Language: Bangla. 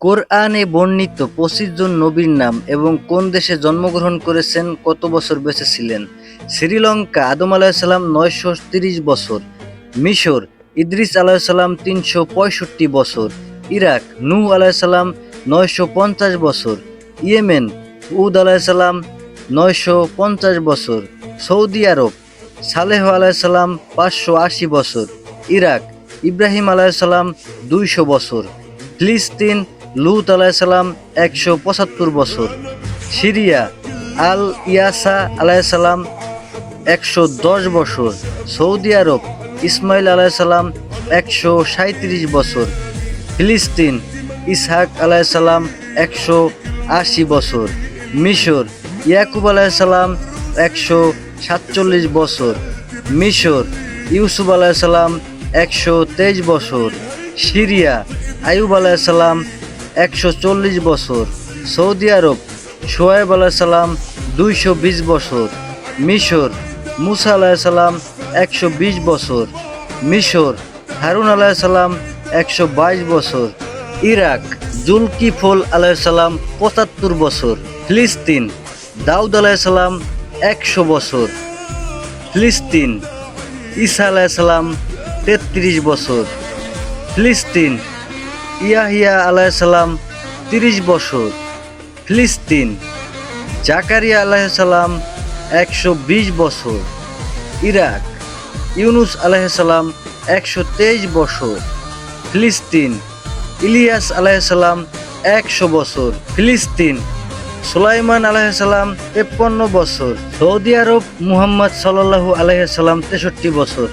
কোরআনে বর্ণিত ২৫ জন নবীর নাম এবং কোন দেশে জন্মগ্রহণ করেছেন, কত বছর বেঁচে ছিলেন? শ্রীলঙ্কা আদম আলাইসাল্লাম ৯৩০ বছর, মিশর ইদ্রিস আলাইসাল্লাম ৩৬৫ বছর, ইরাক নূহ আলাইসাল্লাম ৯৫০ বছর, ইয়েমেন উদ আলাইসাল্লাম ৯৫০ বছর, সৌদি আরব সালেহ আলাইসাল্লাম ৫৮০ বছর, ইরাক ইব্রাহিম আলাইসাল্লাম ২০০ বছর, ফিলিস্তিন লুত আলাইসাল্লাম ১৭৫ বছর, সিরিয়া আল ইয়াসা আলাইসাল্লাম ১১০ বছর, সৌদি আরব ইসমাইল আলাইসাল্লাম ১৩৭ বছর, ফিলিস্তিন ইসহাক আলাইসাল্লাম ১৮০ বছর, মিশর ইয়াকুব আলাইসাল্লাম ১৪৭ বছর, মিশর ইউসুফ আলাইসাল্লাম ১২৩ বছর, সিরিয়া আইয়ুব আলাইসাল্লাম ১৪০ বছর, সৌদি আরব শোয়েব আলাইসাল্লাম ২২০ বছর, মিশর মুসা আলাইসাল্লাম ১২০ বছর, মিশর হারুন আলাইসাল্লাম ১২২ বছর, ইরাক জুলকিফল আলাইসাল্লাম ৭৫ বছর, ফিলিস্তিন দাউদ আলাইসাল্লাম ১০০ বছর, ফিলিস্তিন ঈসা আলাইসাল্লাম ৩৩ বছর, ফিলিস্তিন ইয়াহিয়া আলাইসাল্লাম ৩০ বছর, ফিলিস্তিন জাকারিয়া আলাইসাল্লাম ১২০ বছর, ইরাক ইউনুস আলাইসাল্লাম ১২৩ বছর, ফিলিস্তিন ইলিয়াস আলাইসাল্লাম ১০০ বছর, ফিলিস্তিন সুলাইমান আলাইসাল্লাম ৫৩ বছর, সৌদি আরব মুহাম্মদ সাল্লাল্লাহু আলাইহি সাল্লাম ৬৩ বছর।